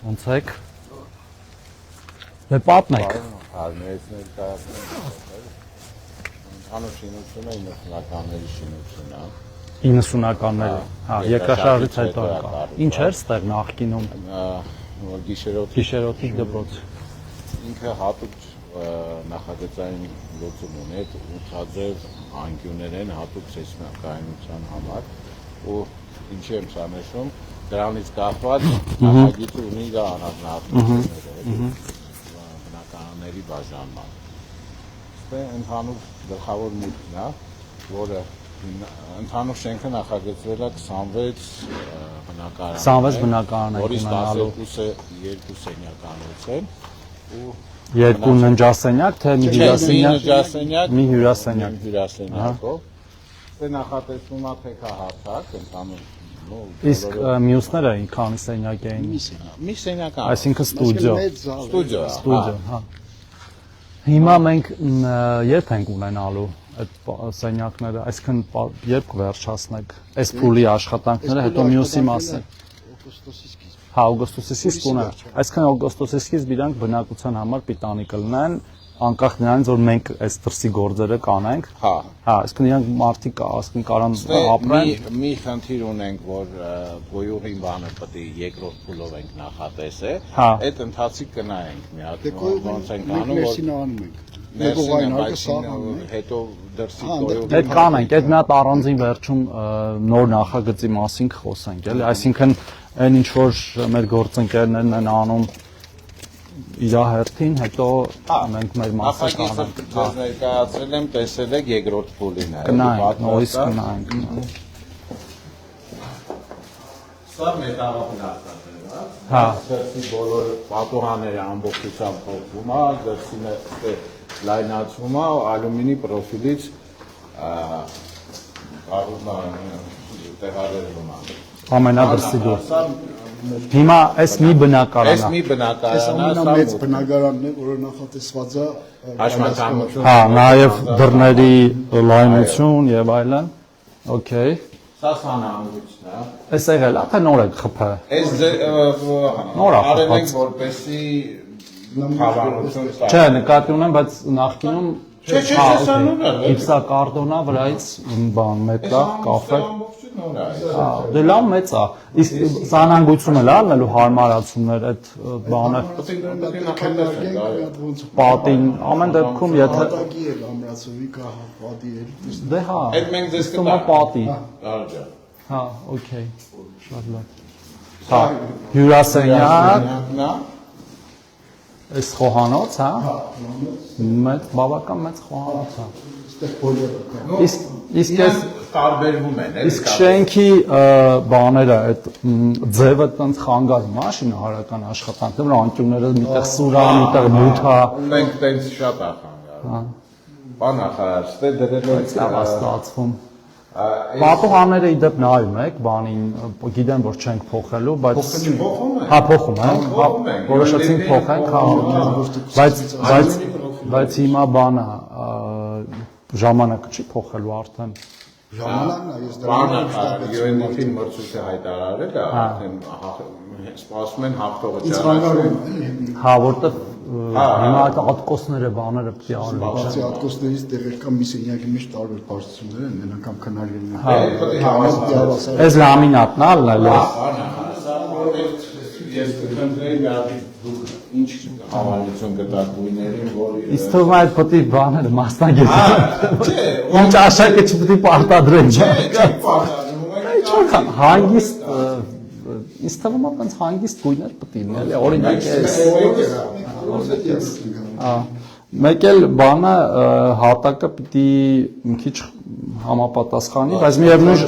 Ոնց եք։ Դե պատմեք։ Արմեյցներ կայացնել։ Անու շինությունը 90-ականների շինությունն է։ 90-ականների, հա, երկրաշարժից հետո եկա։ Ինչ էր ստեղ նախկինում։ Գիշերօթիկ դպրոց։ Ինքը հատուկ նախագծային լուծում ունի, ութաձև անկյուններ են հատուկ սեյսմիկայնության համար ու ինչի եմ սա նշում, դրանից կախված նախագիծը ունի իր անհատականությունները բնականների բաժանման։ Ստե ընդհանուր գլխավոր մուտքն է, որը ընդհանուր շենքը նախագծվել է 26 բնակարաններ, որից 12-ը երկու սենյականոց են ու երկու ննջասենյակ, թե մի հյուրասենյակ, մի հյուրասենյակ, հյուրասենյակով։ Դե նախատեսվում է թեքահարթակ, ընդհանուր իսկ մյուսները քանի սենյակ էին։ Մի սենյական, այսինքն ստուդիո, հա։ Հիմա մենք երբ ենք ունենալու այդ սենյակները, այսինքն երբ կվերջացնեք այս փուլի աշխատանքները, հետո մյուսի մասին։ Հա, օգոստոսի սկիզբն է։ Այսինքն օգոստոսի սկիզբ իրանք բնակության համար պիտանի կլինեն, անկախ նրանից որ մենք այս դրսի գործերը կանենք։ Հա, այսինքն իրանք մարդիկ ասեն կարան ապրեն։ Մի խնդիր ունենք, որ գոյուղին բանը պետք է երկրորդ փուլով ենք նախատեսել, այդ ընթացիկ կնայենք մի հատ ոնց ենք անում, որ հետո դրսի գոյուղի Այդ կանենք, այդ մի հատ առանձին վերջում նոր նախագծի մասին խոսենք, էլի, այսինքն այն ինչ որ մեր գործընկերներն են անում իր հերթին, հետո մենք մեր մասը կանենք։ Ձեզ ներկայացրել եմ, տեսել եք երկրորդ փուլին է։ Կնայենք, նորից կնայենք։ Սա մետաղապլաստիկ է, հա։ Դրսի բոլոր պատուհանները ամբողջությամբ փոխվում է, դրսինը լայնացվում է, ալյումինի պրոֆիլից տեղադրվում է։ Ամենադրսի դու։ Հիմա այս մի բնակարան է։ Այս մի բնակարան է, մեծ բնակարանն է, որը նախատեսված է հաշմանդամություն։ Հա, նաև դռների լայնություն եւ այլն։ Okay։ Սա սանահանգույցն է։ Այս եղել է, թե նոր եք խփը։ Այս արել ենք որպեսի հավանություն տա։ Չէ, նկատի ունեմ, բայց նախկինում Չէ, սանուն է։ Իպսակարտոնա վրայից բան մետաղ, կաֆե։ Դե լավ մեծ է։ Իսկ սանհանգույցում էլ ալնելու հարմարացումներ այդ բանը։ Պատին ամեն դեպքում եթե պատակի էլ ամրացովի կա պատի էլ դե հա։ Այդ մենք ձեզ կտա պատի։ Ահա։ Հա, օքեյ։ Շատ լավ։ Հա, հյուրասենյակ։ Այս խոհանոց, հա։ Մեծ բավական մեծ խոհանոց է։ Իսկ ես տարբերվում են, իսկ շենքի բաները այդ ձևը տենց խանգարում է շինարարական աշխատանքները, որ անկյունները միտեղ սուրա, միտեղ մութա։ Մենք տենց շատ ախանգարում։ Բան ախարար, ստե դրել ենք լավ ստացվում։ Պատուհանները իդեպ նայում եք, բանին գիտեմ որ չենք փոխելու, բայց հա փոխում ենք, որոշեցինք փոխենք, բայց հիմա բանը ժամանակը չի փոխելու արդեն։ Ժամանակն է, ես բանը UNDP-ին մրցույթը հայտարարել է, արդեն սպասում են հաղթողը ճանաչել։ Հա, որտեղ հիմա այդ ատկոսները բաները պետք է արվի։ բացի ատկոսներից տեղեր կա մի սենյակի մեջ տարբեր բարձրություններ են, են անգամ քննարկել են։ Այս լամինատն է, Ես կխնդրեի դուք ինչ հավանություն կտաք գույներին, որ իսկ թվում է այդ պետք է բաները մասնագետը։ Ինչ աշակը չպետք է պարտադրեն։ Չէ, պարտադրում եք։ Հանգիստ ինձ թվում է այնց հանգիստ գույներ պետք է լինի, օրինակ մեկ էլ բանը հատակը պիտի մի քիչ համապատասխանի, բայց միևնույն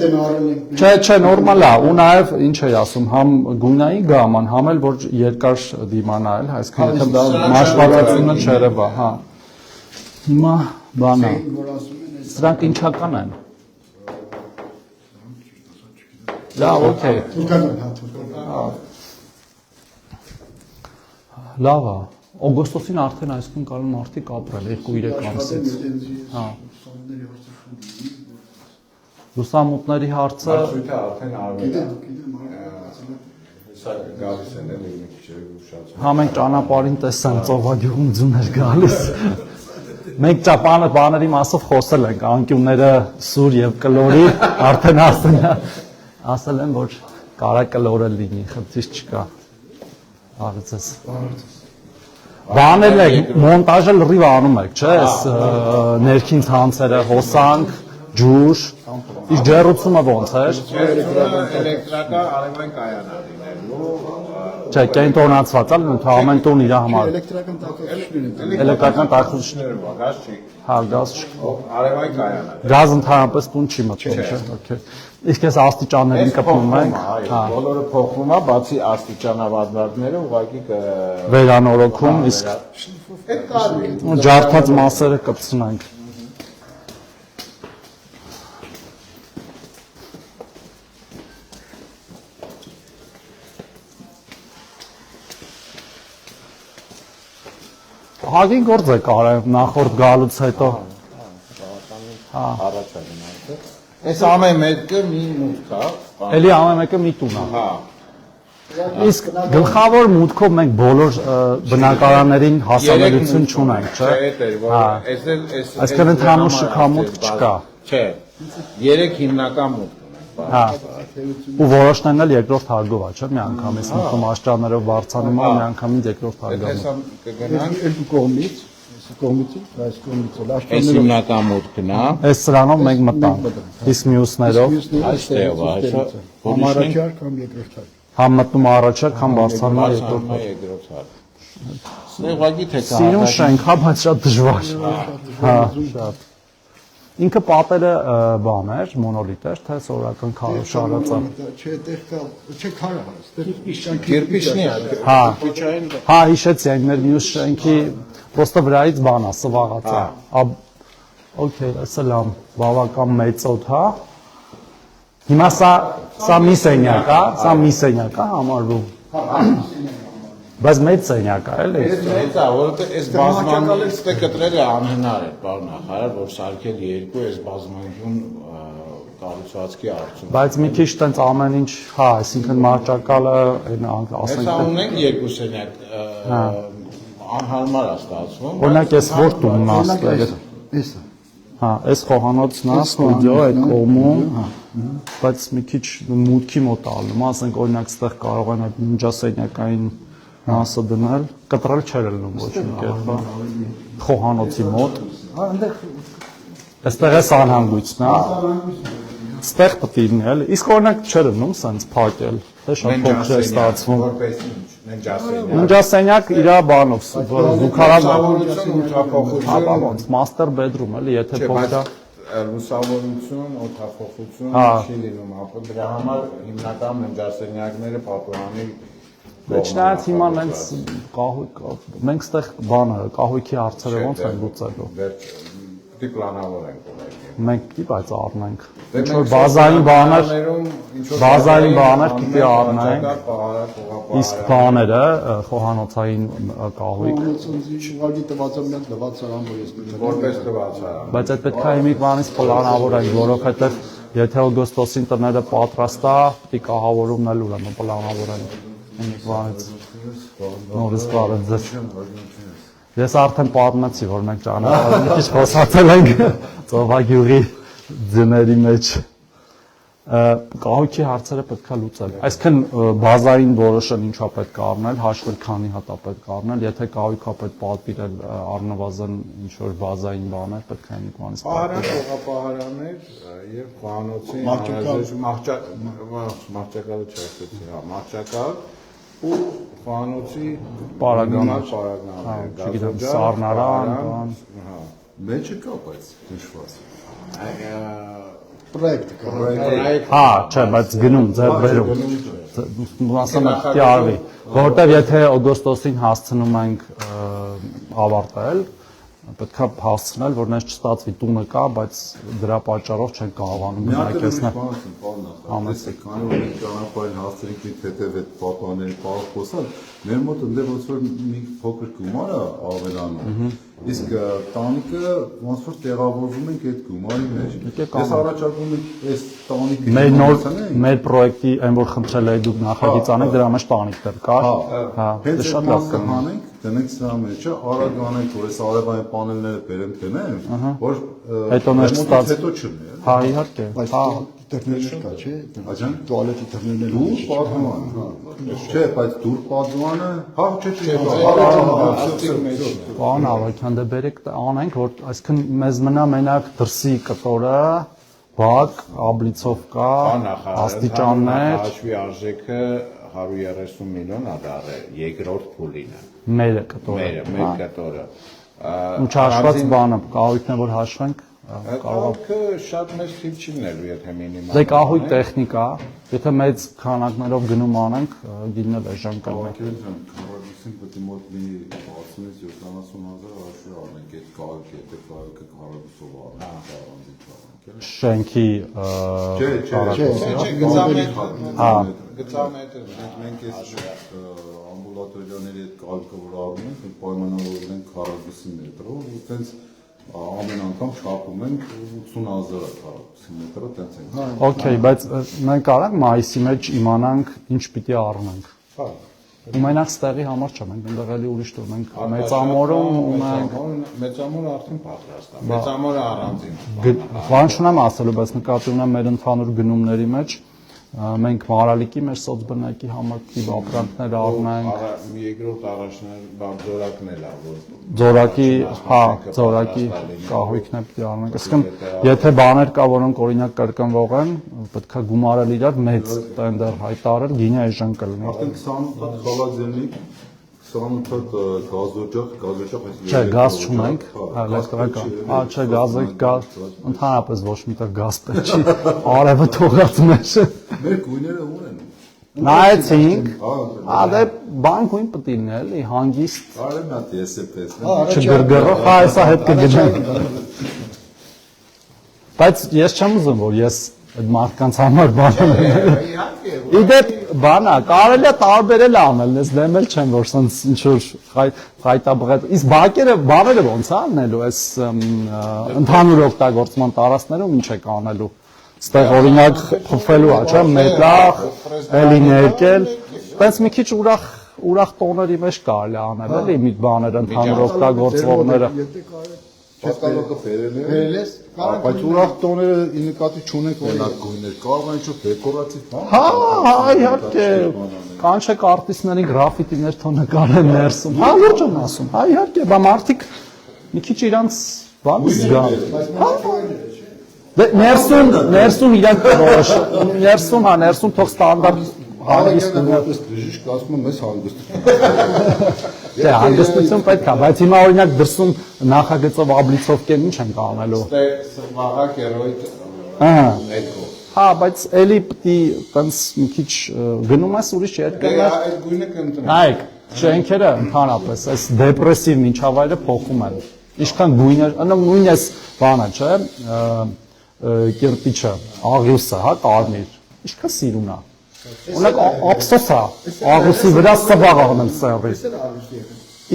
չէ, նորմալ է, ու նաև ինչ էի ասում, համ գույնային գաման, համ էլ որ երկար դիմանա էլ, այսինքն եթե դա մաշվածությունը չերևա, հա։ Հիմա բանը, սրանք ինչական են։ Լավ, օքեյ։ Լավ է։ Օգոստոսին արդեն այսքան կարող մարդիկ ապրել 2-3 ամսից։ Հա։ Լուսամուտների հարցը արդեն արվել է։ Սա գալիս են էլի մի քիչ ուշացում։ Հա մենք ճանապարհին տեսանք ծովագյուղում ձուներ գալիս։ Մենք ճապանը մասով խոսել ենք, անկյունները սուր եւ կլորի, արդեն ասել են, որ կարա կլորը լինի, խնդիր չկա։ Աղիցես։ Բանել եք, մոնտաժը լրիվ անում եք, չէ՞, այս ներքին ցանցերը, հոսանք, ջուր, իսկ ջեռուցումը ոնց էր։ Էլեկտրական արևային կայան է լինելու։ Չէ, կենտրոնացված է, ամեն տուն իր համար։ Էլեկտրական տաքսիչներ Էլեկտրական տաքսիչ։ Գազ չի։ Հա, գազ չի։ Արևային կայան է։ Գազ ընդհանրապես տուն չի մտնում, չէ՞։ Okay։ Իսկ այս աստիճաններին կպնում ենք, հա, բոլորը փոխվում է, բացի աստիճանավազվարդները ուղղակի վերանորոգում, իսկ ջարդած մասերը կպցնենք։ Հագին գործ է կարել նախորդ գալուց հետո։ առաջ է գնացել։ Այս ամեն մեկը մի մուտք է։ Էլի ամեն մեկը մի տուն է։ Հա։ Իսկ գլխավոր մուտքով մենք բոլոր բնակարաններին հասանելիություն չունենք, չէ՞։ Այսինքն ընդհանուր շքամուտք չկա։ Չէ։ 3 հիմնական մուտք ունենք։ Հա։ Ու որոշներն էլ երկրորդ հարգով է, չէ՞, մի անգամից մտնում աշճաններով բարձանում է, մի անգամից երկրորդ հարգով։ Այսա կգնանք երկու կողմից, այս կողմից էլ այս հիմնական մուտքն է։ Այս սրանով մենք մտանք, իսկ մյուսներով Այստեղ է, այսա համարաչար կամ երկրորդ հարկ։ համ մտնում առաջարկ, համ բարձրանում է երկրորդ։ երկրորդ հարկ։ Ուղղակի թե Սիրուն շենք, հա, բայց շատ դժվար։ Հա, շատ։ Ինքը պատերը բան էր, մոնոլիտ էր, թե սովորական քարոշարած է։ Չէ, այդտեղ կա, չէ, քարը, այստեղ Կիրպիչնի է։ Հա, հա, հիշեցի այն մեր մյուս շենքի պրոստը վրայից բան է, սվաղած է։ Okay, ասա լավ, բավական մեծ օդ, հա։ Հիմա սա մի սենյակ է, սա մի սենյակ է համարվում։ Բայց մեծ սենյակ է, էլի։ Մեծ է, որովհետեւ այս բազմանալիստը կտրելը անհնար է, պարոն նախարար, որ սարքել երկու այս բազմանկյուն կառուցվածքի արդյունք։ Բայց մի քիչ տենց ամեն ինչ, հա, այսինքն մարճակալը, այն ասենք։ Հեսա ունենք երկու սենյակ, անհարմար է ստացվում։ Օրինակ ես որ տունն ասել։ Էսա։ Հա, այս խոհանոցն է, ստուդիո այդ կողմում, բայց մի քիչ մուտքի մոտ ալնում, ասենք օրինակ ստեղ կարող են այդ ննջասենյակային մասը դնել, կտրել չէր լինում ոչ մի կերպ, խոհանոցի մոտ։ Այստեղ է անհանգույցն է։ Ստեղ պետք է լինի, էլի։ Իսկ օրինակ չէր լինում սենց փակել, թե շատ փոքր է ստացվում։ Որպես ինչ, ննջասենյակ։ Ննջասենյակ իր բանով, զուգարան լուսավորություն, ոնց master bedroom էլի, եթե փոքր է։ Լուսավորություն, օդափոխություն չի լինում, ապա դրա համար հիմնական ննջասենյակները պատուհանի Չնայած հիմա մենք ստեղ բանը կահույքի հարցերը ոնց են լուծելու։ Պետք է պլանավորենք ուղղակի։ Մենք պիտի բայց առնենք։ Ինչ-որ բազային բաներ պիտի առնենք։ Իսկ բաները խոհանոցային կահույք։ Ուղղակի տվացամյակ լվացարան, որ ես Որպես տվացարան։ Բայց այդ պետք է հիմիկ բանից պլանավորենք, որովհետև եթե օգոստոսին տները պատրաստ է, պիտի կահավորումն էլ ուրեմն պլանավորենք։ Հիմիկ բանից նորից բարև ձեզ։ Ես արդեն պատմեցի, որ մենք ճանապարհին քիչ խոսացել ենք ծովագյուղի ձների մեջ։ Կահույքի հարցերը պետք է լուծել։ Այսինքն բազային որոշն ինչա պետք է առնել, հաշվել քանի հատ է պետք է առնել, եթե կահույքա պետք պատվիրել առնվազն ինչ որ բազային բաներ պետք է ինքնից պատվիրել։ Պահարաններ եւ խոհանոցի մահճակալը չասեցի, հա, մահճակալ ու խոհանոցի Պարագաներ, գազոջար, սառնարան, բան։ մեջը կա, բայց նշված։ Պրոյեկտ կա։ Հա, չէ, բայց գնում, ձեր վերում։ Ասում եմ, պիտի արվի, որովհետև եթե օգոստոսին հասցնում ենք ավարտել, պետք է հասցնել, որ նես չստացվի տունը կա, բայց դրա պատճառով չեն կարողանում բնակեցնել։ Քանի որ ճանապարհին հասցրինք հետև այդ պատուհանների պահով խոսալ, մեր մոտ ընդդեմ ոնց որ մի փոքր գումար է ավելանում։ Իսկ տանիքը ոնց որ տեղավորվում ենք այդ գումարի մեջ։ Ես առաջարկում եմ այս տանիքը մեր նոր մեր պրոյեկտի այն որ խնդրել եք դուք նախագիծ անեք դրա մեջ տանիք դեռ կա։ Հա, հենց շատ լավ կանենք, դնենք սրա մեջը, արագ անենք, որ այս արևային պանելները բերենք դնենք, որ հետո մեր ստաց հետո չլինի։ Հա, իհարկե։ Հա, դերներ կա, չէ՞։ Աջան Տուալետի դերներն դու պատմում։ Չէ, բայց դուր պատմանը, հա, չէ։ Բան ավակյան դե բերեք անենք որ այսինքն մեզ մնա մենակ դրսի կտորը, բակ, աբլիցով կա, աստիճաններ, հաշվի արժեքը 130 միլիոն ադար է երկրորդ փուլինը։ մերը կտորը։ Մեր կտորը։ Ու չհաշված բանը, կարողն է որ հաշվենք։ Կարողքը շատ մեծ թիվ չի լինելու, եթե մինիմալ։ Դե կահույք տեխնիկա, եթե մեծ քանակներով գնում անենք, գիննել էժան կլինի։ Քարոզին պետք է մոտ մի 60-70,000 հաշվի առնենք այդ կահույքը, եթե կահույքը քարոզով առնենք, առանձին չառնենք։ Շենքի գծամետր մենք այս ամբուլատորիաների այդ կահույքը որ առնում ենք, պայմանավորվում ենք 40 մետրով, ու տենց ամեն անգամ շապում ենք 80,000 քառակուսի մետրը տենց ենք։ Okay, բայց մենք կարանք մայիսի մեջ իմանանք ինչ պիտի առնենք։ Հա։ Ու մենակ ստեղի համար չէ, մենք այնտեղ էլի ուրիշ տեղ մենք մեծամորում ունենք մեծամորը արդեն պատրաստ է։ Մեծամորը առանձին։ Բան չունեմ ասելու, բայց նկատի ունեմ մեր ընդհանուր գնումների մեջ մենք մարալիկի մեր սոցբնակի համար թիվ ապրանքներ առնենք երկրորդ առաջներ ձորակն էլ ա որ ձորակի, հա, ձորակի կահույքն է պիտի առնենք։ Այսինքն եթե բաներ կա, որոնք օրինակ կրկնվող են, պետքա գումարել իրար մեծ տենդեր հայտարարել, գինը էժան կլինի։ Արդեն 28 հատ խալազելնիկ, 28 հատ գազօջախ այս Չէ, գազ չունենք, էլեկտրական։ Հա, չէ, գազը ընդհանրապես ոչ միտեղ գազ պետք չի, արևը թողած մեր։ Մեր գույները ունեն։ Նայեցինք, դե բան գույն պետք է լինի, էլի, հանգիստ։ Արել մի հատ SPS, Չգրգռող, հա, հեսա հետ կգնանք։ Բայց ես չեմ ուզում, որ ես այդ մարդկանց համար բան Իդեպ բանա, կարելի է տարբերել անել, ես դեմել չեմ, որ սենց ինչ-որ խայտաբղետ, իսկ բաները ոնց է անելու, այս ընդհանուր օգտագործման տարածքներում ինչ եք անելու, ստեղ օրինակ խփվելու ա, չէ, մետաղ, էլի ներկել, տենց մի քիչ ուրախ տոների մեջ կարելի է անել, էլի մի բաներ ընդհանուր օգտագործողները։ Պատկալոկը Բերել ես, բայց ուրախ տոները ի նկատի չունենք օրինակ գույներ, կարող են ինչ-որ դեկորատիվ բան։ Հա, իհարկե, կանչեք արտիստներին գրաֆիտիներ թող նկարեն ներսում։ Հա, ոչ եմ ասում։ Հա, իհարկե, բա մարդիկ մի քիչ իրանց բանը զգան։ Դե ներսում իրանք որոշ, ներսում թող ստանդարտ հանգիստ որպես բժիշկ ասում եմ, ես հանգիստ։ Չէ, հանգստություն պետք է, բայց հիմա օրինակ դրսում նախագծով աբլիցով կեն ինչ ենք անելու։ Վաղա կերոյդ ներքո։ Հա, բայց էլի պիտի տենց մի քիչ գնում ես ուրիշ երկրներ։ Այդ գույնը կընտրենք։ Նայեք, շենքերը ընդհանրապես այս դեպրեսիվ միջավայրը փոխում են։ Ինչքան գույներ, նույն էս բանը, չէ, կիրպիչը, աղյուսը, հա, կարմիր։ Ինչքան սիրուն է։ Ունեք ափսոս է, աղյուսի վրա սվաղ առնել սերվիս։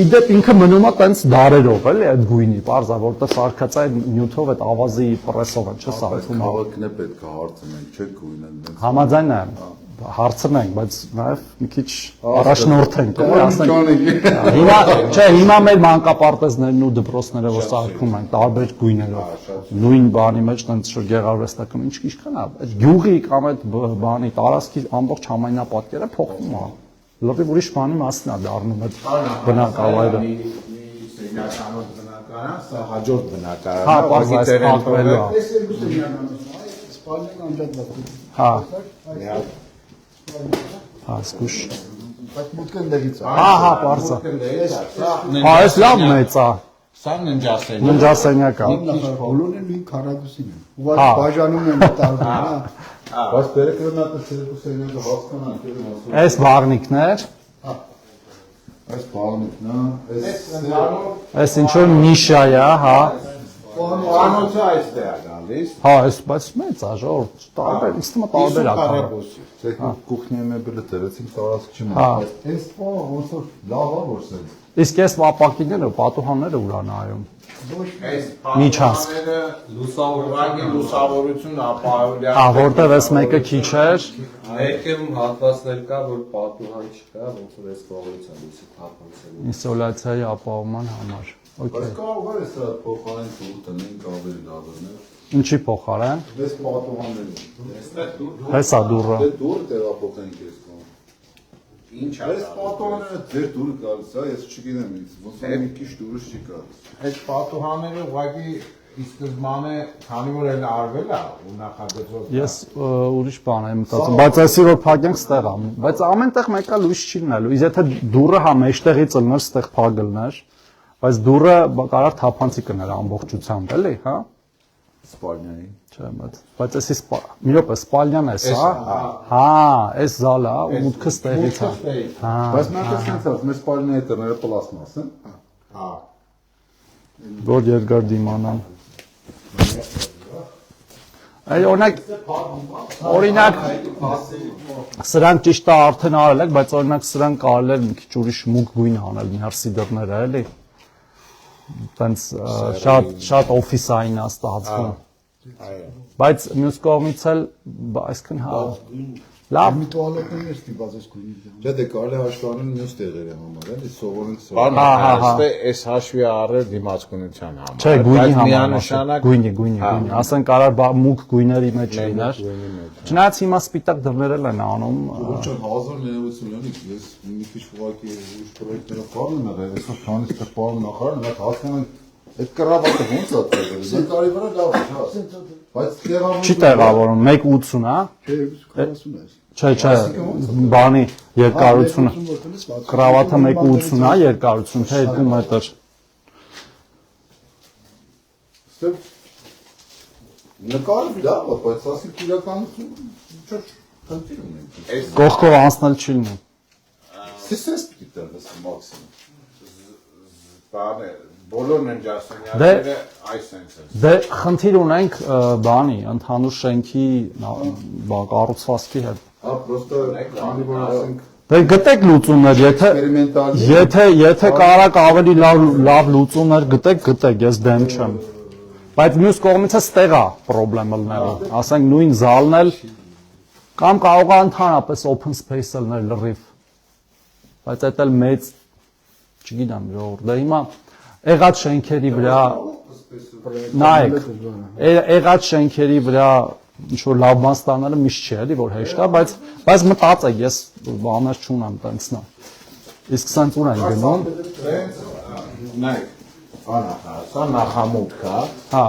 Իդեպ ինքը մնում է տենց դարերով, էլի այդ գույնի, պարզա, որտեղ սարքած է նյութով այդ ավազի պրեսով են, չէ՞ սարքում։ Քաղաքն է պետք է հարցնենք, չէ՞ գույնը։ Համաձայն եմ, հարցնենք, բայց նաև մի քիչ առաջնորդենք, ասենք։ Հիմա, չէ, հիմա մեր մանկապարտեզներն ու դպրոցները որ սարքում են տարբեր գույներով, նույն բանի մեջ տենց շուտ գեղարվեստական ինչքան է, այդ գյուղի կամ այդ բանի տարածքի ամբողջ համայնապատկերը փոխվում է։ Լրիվ ուրիշ բանի մասն է դառնում այդ բնակավայրը։ Սենյականոց բնակարան, սա հաջորդ բնակարան։ Հա, պարզ է, փակվելու է։ Այս երկու սենյականոց, սպալնեն անջատված։ Հա, Հա, հա, զգուշ։ Բայց մուտքը ընդեղից է։ Հա, պարզ է։ Հա, այս լավ մեծ է։ Սա ննջասենյակ։ Ննջասենյակ է։ Բոլորն են նույն քառակուսին են։ Ու Հա։ բաժանում են տարբեր, հա։ Բայց բերեք մնաց երկու սենյակը հասկանանք, ելն ասում։ Այս բաղնիկներ, Այս բաղնիկն է, այս ինչ որ նիշա է, հա։ Խոհանոցը այստեղ է գալիս։ Հա, այս բայց մեծ է, ժողովուրդ, տարբեր, ինձ թվում է տարբեր է։ Ցեխի կուխնիա մեբելը դրեցին տարածք չունի։ Հա։ Այս բանը ոնց որ լավ է որ սենց։ Իսկ այս ապակիները, պատուհանները ուր են նայում։ Այս Միջանցք։ լուսավորություն ապահովության։ Ահա որտեղ այս մեկը քիչ էր։ Ներքևում հատվածներ կա, որ պատուհան չկա, ոնց որ այս կողմից է լույսի թափանցել։ Ինսոլացիայի ապահովման համար։ Բայց Okay։ կարող է սա փոխարեն դուր տնենք ավելի լավներ։ Ինչի փոխարեն։ Այս պատուհանները։ Հեսա դուրը։ Դե դուր տեղափոխենք այս կողմ։ Ինչ է։ Այս պատուհանները ձեր դուրը գալիս է, ես չգիտեմ ինձ, ոնց որ մի քիչ դուրս չի գալիս։ Այդ պատուհանները ուղղակի ի սկզբանե, քանի որ էլ արվել է ու նախագծով։ Ես ուրիշ բան եմ մտածում, բայց այսի որ փակենք ստեղ ամ, բայց ամենտեղ մեկը լույս չի լինելու։ Իսկ եթե դուրը հա մեջտեղից ելներ, ստեղ փակելներ, բայց դուրը կարար թափանցի կներ ամբողջությամբ, էլի, հա։ Սպալնիայի։ Չէ, բայց էսի մի րոպե սպալնյան է սա։ Հա, այս զալը ու մուտքը ստեղից է։ Հա։ Բայց մենք ասենք, մեր սպալնիայի տները պլաստմաս են։ Հա։ Որ երկար դիմանան։ Այ օրինակ սրանք ճիշտ է արդեն արել եք, բայց օրինակ սրանք կարել է մի քիչ ուրիշ մուգ գույն անել, միարսի դռները, էլի։ Տենց շատ օֆիսային է ստացվում։ Այո։ Բայց մյուս կողմից էլ այսքան հա լավ Մի տուալետներ է ստիպած այս գույնի։ Չէ, դե կարելի հաշվառել մյուս տեղերի համար, էլի, սովորենք սովորենք։ Բանը այս հաշվի առել դիմացկունության համար։ Չէ, գույնի համար, միանշանակ գույնի, ասեն կարար մուգ գույների մեջ լիներ։ Չնայած հիմա սպիտակ դռներել են անում։ Ոչ հազար ներողություն ունի, ես մի քիչ ուղղակի ուշ պրոյեկտները ֆարմն եղել, այսօր քանից թե ֆարմ նախարարն դա հասկանան այդ կռավատը ոնց է տեղել։ Դա տարի վրա լավ է, հա։ Բայց տեղավորում Չի տեղավորում 1.80, հա։ Չէ, 40 է։ Չէ, բանի երկարությունը կրավաթը 1.80 է երկարություն, թե 2 մետր։ Ստեղ նկարը լավ է, բայց ասիկ իրականություն չէ, խնդիր ունենք։ Կողքով անցնել չի լինի։ Սեսես պիտի տեղես մաքսիմում։ բանը բոլոր ննջասենյակները այս sense են։ Դե խնդիր ունենք բանի, ընդհանուր շենքի կառուցվածքի հետ։ Հա, պրոստը քանի որ ասենք Դե գտեք լուծումներ, եթե կարակ ավելի լավ լուծումներ գտեք, ես դեմ չեմ։ Բայց մյուս կողմից է ստեղ է խնդրեմը լինելու։ Ասենք նույն զալն էլ կամ կարող է ընդհանրապես open space լինել լրիվ։ Բայց այդ էլ մեծ, չգիտեմ, ժողովուրդ։ Դե հիմա եղած շենքերի վրա նայեք, եղած շենքերի վրա ինչ որ լավ բան ստանալը միշտ չի էլի որ հեշտ է, բայց մտածեք, ես բաներ չունեմ տենցնա։ Իսկ սենց ուր են գնում։ Նայեք, սա նախամուտք է։ Հա,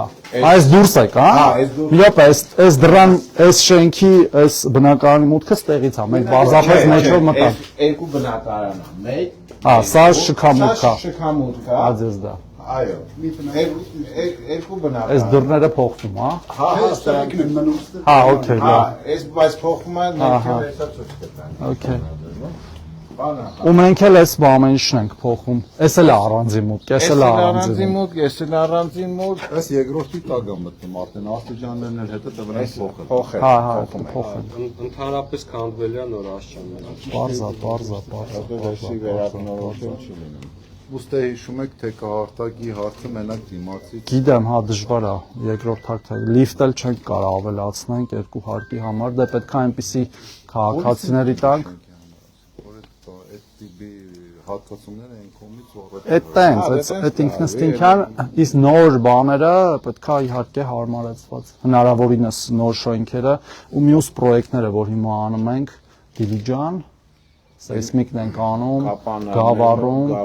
այս դուրս եք, հա։ Մի րոպե, այս դրան, այս շենքի, այս բնակարանի մուտքը ստեղից է։ Մենք բարձրապես մեջով մտանք։ Երկու բնակարան է, մեկ։ Հա, սա շքամուտք է։ Շքամուտք է։ Ադես դա։ Այո։ Երկու բնակարան։ Այս դռները փոխվում, հա։ Հա, Ստերակն են մնում ստեղ։ Հա, օքեյ, հա, լավ։ այս բայց փոխում է ներքև հեսա ցույց կտան։ Okay։ Բանը։ Ու մենք էլ այս բամենիշն ենք փոխում։ Էս էլ է առանձին մուտք, էս էլ է առանձին մուտք։ Ես էլ առանձին մուտք։ այս երկրորդի տակ է մտնում արդեն աստիճաններն էլ հետը տվրեն փոխել։ Փոխել։ Հա, փոխել։ Ընդհանրապես քանդվել է նոր աշճանները։ Բարձա։ Դեսի վերաբնորոշում չի լինում։ Ուստե հիշում եք թե կահարտակի հարցը մենակ դիմացի Գիտեմ, հա, դժվար է երկրորդ հարկը։ Լիֆտ էլ չենք կարող ավելացնենք երկու հարկի համար, դե պետք է այնպիսի քաղաքացիների տանք։ այդ տիպի հատկացումները այն կողմից Այդ տենց, այդ ինքնըստինքյան, իսկ նոր բաները պետք է իհարկե հարմարեցված։ Հնարավորինս նոր շենքերը ու մյուս պրոյեկտները, որ հիմա անում ենք, Դիլիջան, Սեյսմիկն ենք անում, Գավառում,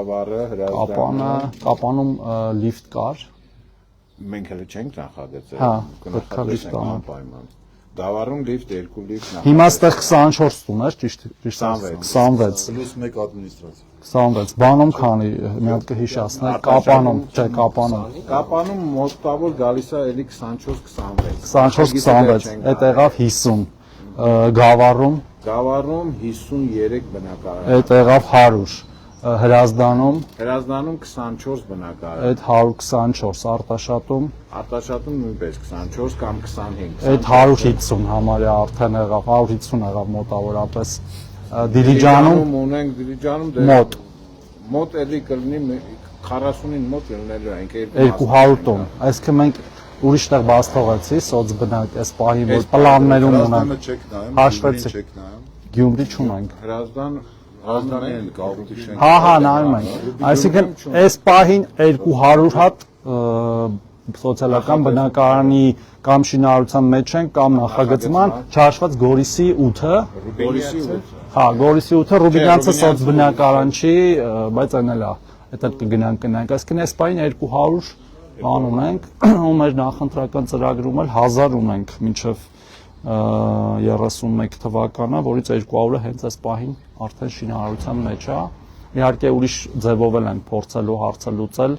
Կապանը, լիֆտ կար։ Մենք հələ չենք նախագծել։ Հա, պետք է լիֆտ անենք։ Անպայման։ Գավառում լիֆտ, երկու լիֆտ նախագծել։ Հիմա այստեղ 24 տուն էր, ճիշտ 26։ պլյուս 1 ադմինիստրացիա 26, բանում քանի, մի հատ կհիշացնեք, Կապանում, չէ, Կապանում։ Կապանում մոտավոր գալիս է էլի 24-26։ 24-26, այդ եղավ 50, Գավառում Գավառում 53 բնակարան։ այդ եղավ 100, Հրազդանում 24 բնակարան։ այդ 124 Արտաշատում նույնպես 24 կամ 25։ այդ 150 համարյա արդեն եղավ 150 եղավ մոտավորապես Դիլիջանում ունենք մոտ էլի կլինի 40-ին մոտ լինելու ենք 200 տոն այսինքն մենք ուրիշ տեղ բաց թողեցի սոցբնակ այս պահին որ պլաններում ունենք հաշվեցի Գյումրի չունենք Հազարին գաղութի շենք։ Հա, նայում ենք։ Այսինքն այս պահին 200 հատ սոցիալական բնակարանի կամ շինարարության մեջ են կամ նախագծման չհաշված Գորիսի 8-ը։ Հա, Գորիսի 8-ը Ռուբինյանցը սոցբնակարան չի, բայց այն էլ է։ Դա կգնանք։ Այսինքն այս պահին 200 բան ունենք, ու մեր նախընտրական ծրագրում էլ 1000 ունենք մինչև 31 թվականը, որից 200-ը հենց այս պահին արդեն շինարարության մեջ է։ Իհարկե ուրիշ ձևով են փորձելու հարցը լուծել,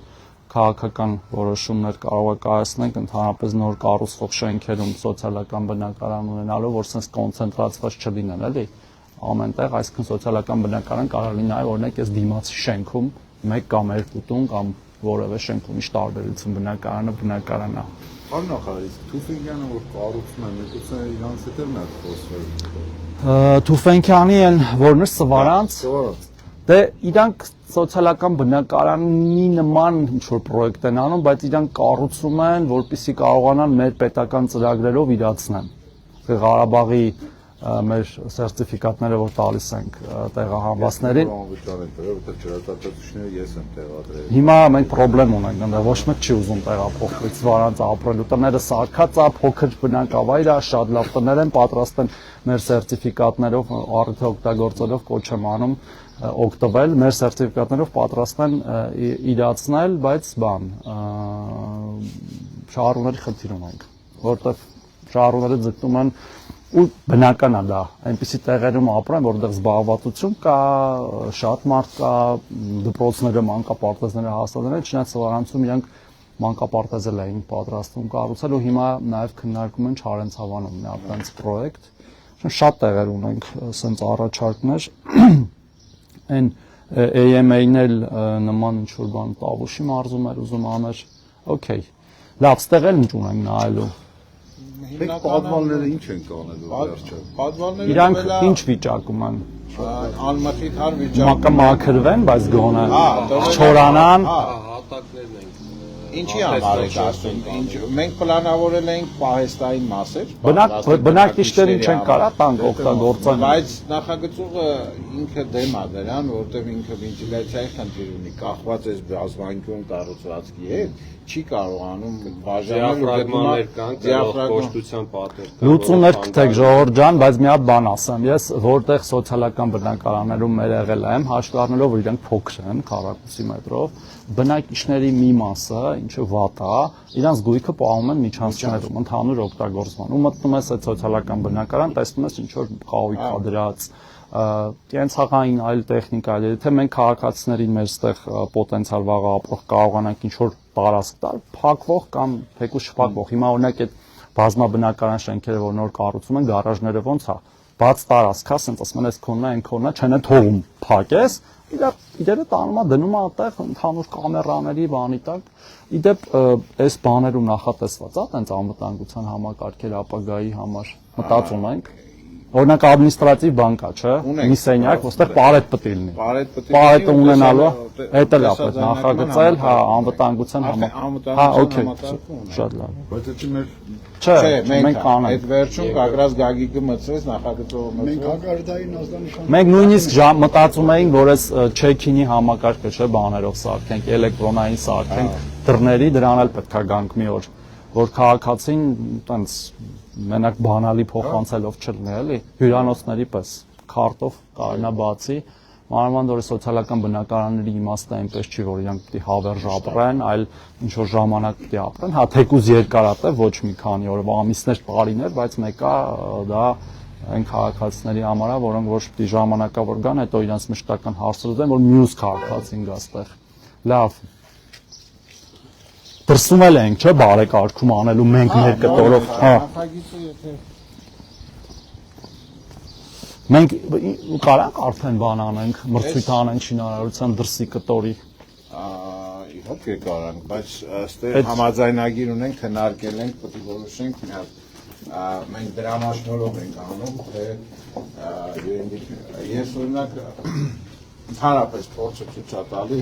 քաղաքական որոշումներ կարող է կայացնենք ընդհանրապես նոր կառուցվող շենքերում սոցիալական բնակարան ունենալու, որ sense կոնցենտրացված չլինեն, էլի ամենտեղ, այսինքն սոցիալական բնակարան կարող լինի այ օրինակ այս դիմացի շենքում 1 կամ 2 տուն կամ որևէ շենքում ինչ տարբերություն բնակարանը է։ Նախարարից Թուֆենկյանը որ կառուցում են, մեկուսը իրանց հետ էլ նա խոսվել։ Թուֆենկյանի են որն է Սվարանց։ Դե իրանք սոցիալական բնակարանի նման ինչ-որ պրոյեկտ են անում, բայց իրանք կառուցում են, որպեսզի կարողանան մեր պետական ծրագրերով իրացնեն։ Ղարաբաղի մեր սերտիֆիկատները որ տալիս ենք տեղահանվածներին։ Հիմա մենք խնդրեմ ունենք, այնտեղ ոչ մեկ չի ուզում տեղափոխվել Սվարանց ապրելու, տները սարքած է, փոքր բնակավայր է, շատ լավ տներ են, պատրաստ են մեր սերտիֆիկատներով առիթը օգտագործելով կոչ եմ անում օգտվել, մեր սերտիֆիկատներով պատրաստ են իրացնել, բայց շահառուների խնդիր ունենք, որտեղ շահառուները ձգտում են ու բնական է դա, այնպիսի տեղերում ապրեն, որտեղ զբաղվածություն կա, շատ մարդ կա, դպրոցները, մանկապարտեզները հաստատել են, չնայած Սվարանցում իրանք մանկապարտեզել էին պատրաստում կառուցել ու հիմա նաև քննարկում են Չարենցավանում մի հատ պրոյեկտ, շատ տեղեր ունենք սենց առաջարկներ, այն AMA-ն էլ նման ինչ-որ բան Տավուշի մարզում էր ուզում աներ, օքեյ, լավ, ստեղ էլ ինչ ունենք նայելու Պատվալները ինչ են կանելու վերջը։ Իրանք ինչ վիճակում են։ Անմխիթար վիճակում։ Կմաքրվեն, բայց գոնե չորանան։ Հատակներն ենք։ Ինչի համար եք ասում։ Մենք պլանավորել էինք պահեստային մասեր։ Բնակիչներին չեն կարա տանք օգտագործեն։ Բայց նախագծողը ինքը դեմ է դրան, որտեղ ինքը վենտիլյացիայի խնդիր ունի, կախված է բազմանկյուն կառուցվածքի հետ, չի կարողանում դիաֆրագմաներ կան, կոստության պատեր։ Լուծումներ գտեք Ժողովուրդ ջան, բայց մի հատ բան ասեմ, ես որտեղ սոցիալական բնակարաններում մեր եղել եմ, հաշվի առնելով որ իրանք փոքր են, քառակուսի մետրով, բնակիչների մի մասը, ինչը վատ է, իրանց գույքը պահում են միջանցքներում, ընդհանուր օգտագործման։ Ու մտնում ես այդ սոցիալական բնակարան, տեսնում ես ինչ որ խաղույք ա դրած, կենցաղային այլ տեխնիկա, եթե մենք քաղաքացիներին մեր ստեղ պոտենցիալ վաղ ապրող կարողանանք ինչ որ տարածք տալ, փակվող կամ թեկուզ չփակվող։ Հիմա օրինակ այդ բազմաբնակարան շենքերը, որ նոր կառուցում են, գարաժները ոնց է, բաց տարածք է, ասենց ասում են, այս քոնն է, այն քոնն է, չեն թողում փակես, իրերը տանում է դնում է այդտեղ ընդհանուր կամերաների բանի տակ։ Իդեպ այս բաներում նախատեսված է, տենց անվտանգության համակարգեր ապագայի համար մտածում ենք։ Օրինակ ադմինիստրատիվ բան կա, չէ՞։ Մի սենյակ, որտեղ պարետ պետք է լինի։ Պարետը ունենալու, դա էլ է նախագծել, հա, անվտանգության համակարգ։ Հա, օքեյ, շատ լավ։ Բայց դա մեր Չէ, մենք կանենք։ Այդ վերջում կագրած Գագիկը մտցրեց նախագծողը մտցրեց։ Մենք հագարդային ազդանշան։ Մենք նույնիսկ մտածում էինք, որ այս չեքինի համակարգը, չէ, բաներով սարքենք, էլեկտրոնային սարքենք դռների, դրան էլ պետք է գանք մի օր, որ քաղաքացին տենց մենակ բանալի փոխանցելով չլինի, էլի, հյուրանոցների պես քարտով կարողանա բացի, մանավանդ որ սոցիալական բնակարանների իմաստը այնպես չի, որ իրանք պետք է հավերժ ապրեն, այլ ինչ որ ժամանակ պետք է ապրեն, հա թեկուզ երկարատև, ոչ մի քանի օր, ամիսներ, տարիներ, բայց մեկը դա այն քաղաքացիների համար է, որոնք ոչ պետք է ժամանակավոր գան, հետո իրանց մշտական հարցը լուծեն, որ մյուս քաղաքացին գա ստեղ։ Լավ։ Դրսում էլ ենք, չէ, բարեկարգում անելու մենք մեր կտորով, հա։ Մենք կարանք արդեն բան անենք, մրցույթ անենք շինարարության դրսի կտորի։ Իհարկե կարանք, բայց ըստ համաձայնագիր ունենք, քննարկել ենք, պետք է որոշենք մի հատ մենք դրամաշնորհով ենք անում, թե ես օրինակ ընդհանրապես փորձը ցույց տալի,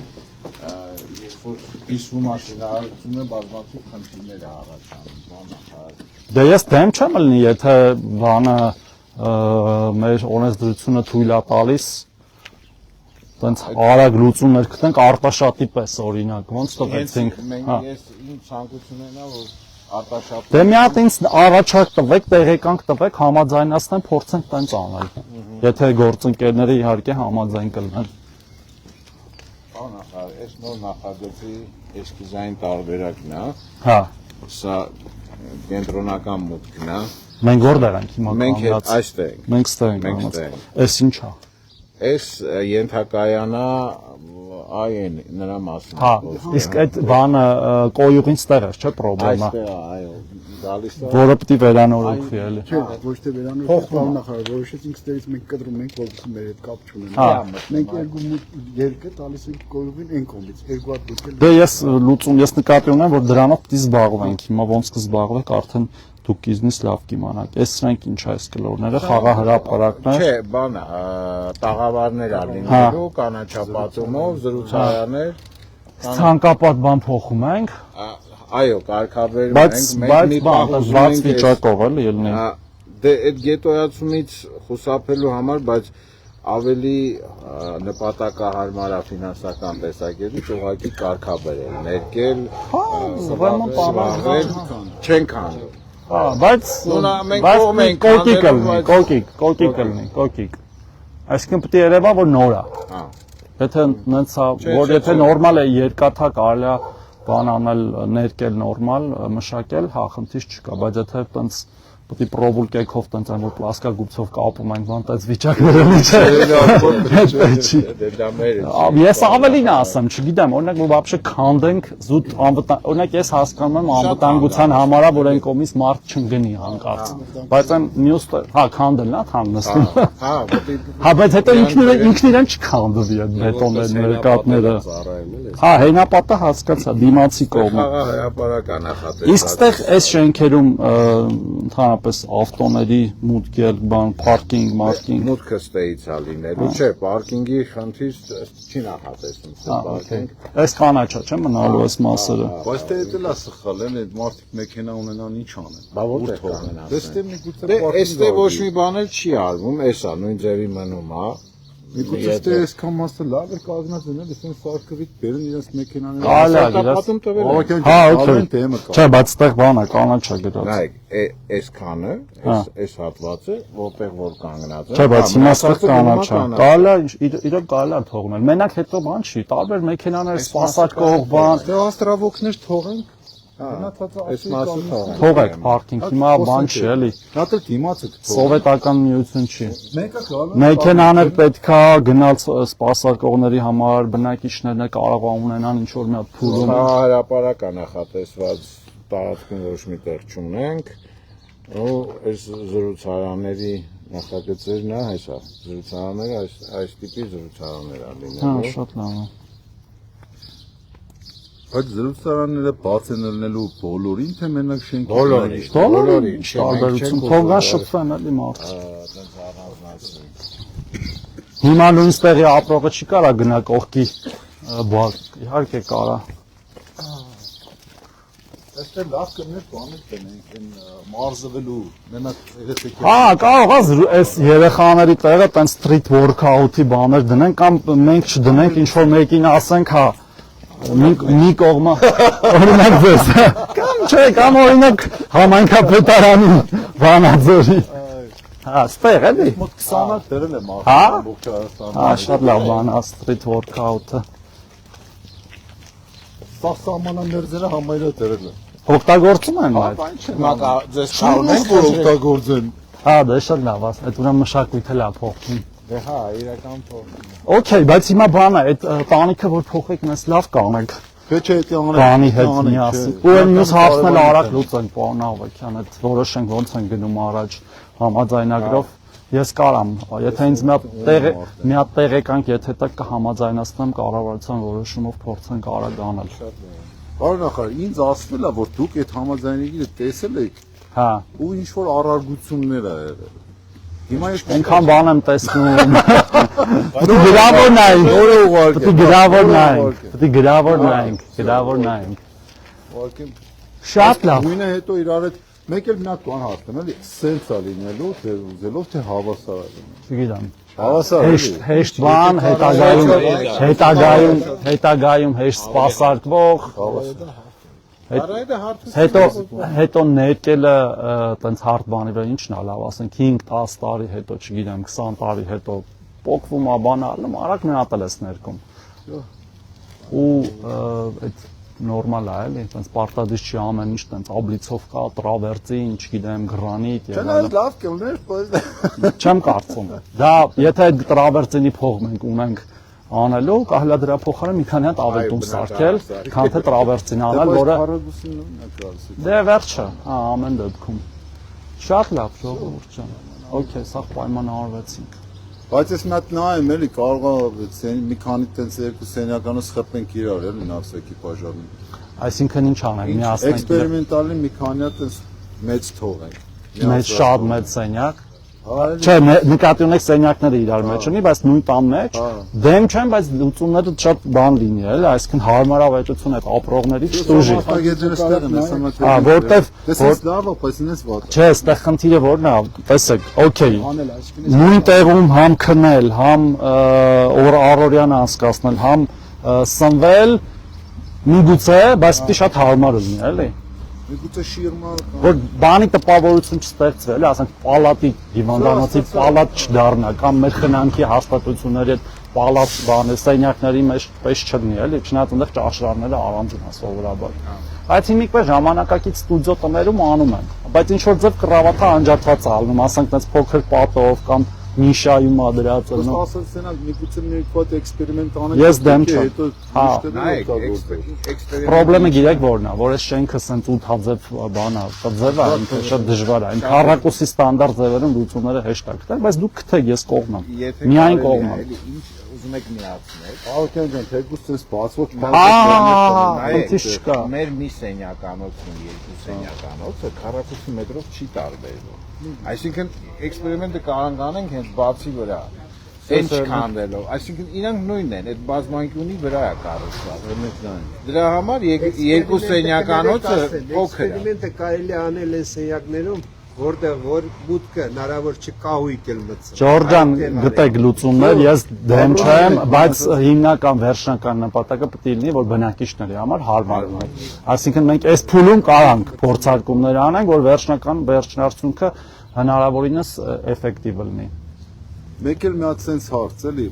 երբ որ իսու մաշինարարությունը բազմաթիվ խնդիրներ է առաջանում, Դե ես դեմ չեմ լինի, եթե բանը մեր օրենսդրությունը թույլ է տալիս տենց արագ լուծումներ գտնենք արտաշատի պես օրինակ, ոնց տվեցինք։ Ես իմ ցանկությունն է, որ արտաշատը Դե մի հատ ինձ առաջարկ տվեք, տեղեկանք տվեք, համաձայնացնենք, փորձենք տենց անել։ Եթե գործընկերները իհարկե համաձայն կլինեն։ Այս նոր նախագծի էսքիզային տարբերակն է։ Հա։ Սա կենտրոնական մուտքն է։ Մենք որտեղ ենք հիմա Մենք կանգնած։ այստեղ ենք։ Մենք ստեղ ենք։ Էս ի՞նչ է։ Այս ենթակայանա այն նրա մասին։ Հա, իսկ այդ բանը կոյուղին ստեղ է, չէ՞ պրոբլեմը։ Այստեղ է, այո, գալիս է։ Որը պիտի վերանորոգվի էլի։ Չէ, ոչ թե վերանորոգում նախարար, որոշեցինք ստերից մենք կտրում ենք, որովհետեւ մեր հետ կապ չունեն։ Հա։ Մենք երկու երկը տալիս ենք կոյուղին այն կողմից, երկու հատ դուքել։ Դե ես նկատի ունեմ, որ դրանով պիտի զբաղվենք։ Հիմա ոնց կզբաղվեք, արդեն դուք իզնից լավ կիմանաք։ Այս սրանք ինչ է այս կլորները, խաղահրապարակներ։ Չէ, բանը, տաղավարներ ա լինելու, կանաչապատումով, զրուցարաններ։ Ցանկապատ բան փոխում ենք, Այո, կարգավերում բայց ենք, բաց վիճակով էլի ելնի։ Դե այդ գետոյացումից խուսափելու համար, բայց ավելի նպատակահարմար է ֆինանսական տեսակետից ուղղակի կարգավերել, ներկել, զբաղվել, չենք անում։ Հա, բայց կոկիկ։ Այսինքն պետք է երևա, որ նոր է։ Եթե եթե նորմալ է երկաթա կարելի է բան անել, ներկել նորմալ, մշակել, հա, խնդիր չկա, բայց եթե տենց պետք է պրոբուլկեքով տենց այն որ պլասկագուբցով կապում ենք, բան տենց վիճակները չի։ Ես ավելին ասեմ, չգիտեմ, օրինակ որ вообще քանդենք զուտ անվտանգ, օրինակ ես հասկանում եմ անվտանգության համար, որ այն կողմից մարդ չընկնի հանկարծ, բայց այն մյուս, հա, քանդելն է, թամ նստում։ Հա, բայց հետո ինքն իրեն չքանդվի այդ բետոններն, ներկատները։ Հա, հենապատը հասկացա, դիմացի կողմը։ Հրապարակ է նախատեսված։ Իսկ այդտեղ այս շենքերում ընդհանրապես ավտոների մուտքեր, բան, պարկինգ, մարտինգ։ Մուտքը ստեից է լինելու, չէ, պարկինգի խնդիր չի նախատեսում, պարկինգ։ Այս կանաչա, չէ՞ մնալու այս մասերը։ Բայց դե դա էլ է սխալ, այն այդ մարդիկ մեքենա ունենան ինչ անեն։ Բա որտեղ կանգնած։ Դե միգուցե Այստեղ ոչ մի բան էլ չի արվում, էսա նույն ձևի մնում է։ Միգուցե դե այսքան մասը լավ է կանգնած են, այսինքն սարքվից բերեն իրենց մեքենաները։ Պատում տվել։ Հա, օքեյ։ Չէ, բայց այդտեղ բան է, կանաչա գրած։ Նայեք, այսքանը, այս հատվածը, որտեղ որ կանգնած է։ Չէ, բայց հիմա այստեղ կանաչա։ Կարելի է իրոք կարելի է թողնել։ Մենակ հետո բան չի, տարբեր մեքենաներ, սպասարկող բան։ Դե աստրավոկներ թողենք։ Այս մասը թողենք։ Թողեք պարկինգ, հիմա բան չի էլի։ Դա դե դիմացը Սովետական միություն չի։ մեկը գալու Մեքենաներ պետքա գնալ սպասարկողների համար, բնակիչներն կարող ունենան ինչ որ մի հատ փուլում։ Հրապարակ է նախատեսված, տարածքում ոչ մի տեղ չունենք։ Ու այս զրուցարանների նախագծերն է, հեսա, զրուցարանները այս տիպի զրուցարաններ են Հա, լինելու։ շատ լավ է։ Բայց զրուցարանները բաց են ելնելու բոլորին, թե մենակ շենքի Բոլորին։ Բոլորին տարբերություն թողան շփվեն էլի մարդ։ Հիմա նույնս տեղի ապրողը չի կարա գնա կողքի բակ, իհարկե կարա։ Այստեղ լավ կներ բաներ տնենք, այն մարզվելու, մենակ եթե Հա, կարող է այս երեխաների տեղը տենց street workout-ի բաներ դնեն կամ մենք չդնենք ինչ որ մեկին ասենք, հա մի կողմը օրինակ ձեզ կամ չէ կամ օրինակ համայնքապետարանի Վանաձորի հա ստեղ էլի մոտ 20 հատ դրել եմ Հա? ամբողջ Հայաստանում։ հա շատ լավ բան է street workout-ը Սա սահմանամերձերը համայնը դրել են։ օգտագործում են այդ Հիմա ձեզ Շնորհք որ օգտագործեն։ հա դա շատ լավ է այդ ուրեմն մշակույթը լավ փոխում Դե հա, իրական փոխ։ Okay, բայց հիմա բանը այդ տանիքը որ փոխեք մեզ լավ կանենք Թե չէ դա անենք։ բանի հետ միասին։ Ու այն մյուս հարցն էլ արագ լուծենք, պարոն Ավակյան, այդ որոշենք ոնց են գնում առաջ համաձայնագրով, Ես կարամ, եթե ինձ մի հատ տեղ եկանք, եթե դա կհամաձայնացնեմ կառավարության որոշումով փորձենք արագ անել։ Պարոն նախարար, ինձ ասվել է, որ դուք այդ համաձայնագիրը տեսել եք, Հա, ու ինչ որ առարգություններ ա եղել։ Հիմա ես այնքան բան եմ տեսնում։ Պետք է գրավոր նայենք, որը ուղարկել։ պետք է գրավոր նայենք, պետք է գրավոր նայենք։ Ուղարկեմ Շատ լավ։ Գույնը հետո իրար հետ մեկ էլ մի հատ բան հարցնեմ, էլի, սենց է լինելու, թե ուզելով, թե հավասար է լինելու։ Չգիտեմ։ Հավասար է։ Հեշտ բան, հետագայում հեշտ սպասարկվող, հետո ներկելը տենց հարթ բանի վրա ինչն է լավ, ասենք 5-10 տարի հետո, չգիտեմ, 20 տարի հետո փոկվում է բանալում, արագ մի հատ էլ ես ներկում։ Ու այդ նորմալ է, էլի, տենց պարտադիր չի ամեն ինչ տենց աբլիցով կա, տրավերտին, չգիտեմ, գրանիտ եւ Չնայած լավ կլներ, բայց Չեմ կարծում։ Դա եթե այդ տրավերտինի փող մենք ունենք անելու, կարելի է դրա փոխարեն մի քանի հատ ավելի տուն սարքել, քան թե տրավերտին անել, որը Հարագուսին նույնն է կարծի։ դե վերջը, հա, ամեն դեպքում։ Շատ լավ, ժողովուրդ ջան։ Okay, սա պայմանավորվեցինք։ Բայց ես մի հատ նայեմ, էլի, կարող է մի քանի տենց երկու սենյականոց խփենք իրար, էլի, նախս էկիպաժարին։ Այսինքն ինչ անենք, միացնենք Էքսպերիմենտալի մի քանի հատ տենց մեծ թողենք։ մեծ շատ մեծ սենյակ։ Հա, էլի։ Չէ, նկատի ունեք սենյակները իրար մեջ ունի, բայց նույն տան մեջ դեմ չեմ, բայց լուծումները շատ բան լինի, էլի, այսինքն հարմարավետություն այդ ապրողների չտուժի։ Մասնագետները ստեղ են, ասում են, Հա, որտեվ Տեսես լավ է, բայց ինձ վատ։ Չէ, այստեղ խնդիրը որն է, տեսեք, okay։ Անել, այսինքն Նույն տեղում համ քնել, համ օր առօրյան անցկացնել, համ սնվել, միգուցե, բայց պիտի շատ հարմար լինի, էլի։ Միգուցե շիրմա Որ բանի տպավորություն չստեղծվի, էլի, ասենք պալատի հիվանդանոցի պալատ չդառնա, կամ մեր խնամքի հաստատությունների հետ պալատ բանը, սենյակների մեջ պես չլինի, էլի, չնայած այնտեղ ճաշարանները առանձին է սովորաբար։ Այդ հիմիկվե ժամանակակից ստուդիո տներում անում են, բայց ինչ որ ձև կռավատը անջատված է ալնում, ասենք այնպես փոքր պատով կամ նիշայում է դրած Просто ասած սենալ միգուցե մի հատ էքսպերիմենտ անենք։ Ես դեմ չեմ։ Հետո Հա։ Նայեք, Պրոբլեմը գիտեք որն է, որ այս շենքը սենց 8 բան է, ձև է, ինքը շատ դժվար է։ Այն քառակուսի ստանդարտ ձևերում լուծումները հեշտ է գտնել, բայց դուք գտեք, ես կողմնամ։ Միայն կողմնամ։ Ինչ ուզում եք միացնել։ Ահա ջան, թեկուս էս բացվող Խնդիր չկա։ Մեր մի սենյականոցն ու երկու սենյականոցը 40 մետրով չի տարբերվում։ Այսինքն էքսպերիմենտը կարող անենք հենց բացի վրա։ Ինչ քանդելով, այսինքն իրանք նույնն են, այդ բազմանկյունի վրա է կառուցված։ Դրա համար երկու սենյականոցը փոքր է։ Էքսպերիմենտը կարելի է անել այն սենյակներում, որտեղ որ բուտքը հնարավոր չի կահույք էլ մտցնել։ Ջորջան, գտեք լուծումներ, ես դեմ չեմ, բայց հիմնական վերջնական նպատակը պետք է լինի, որ բնակիչների համար հարմար լինի։ Այսինքն մենք այս փուլում կարանք փորձարկումներ անենք, որ վերջնարդյունքը հնարավորինս էֆեկտիվ լինի։ Մեկ էլ մի հատ sense հարց էլի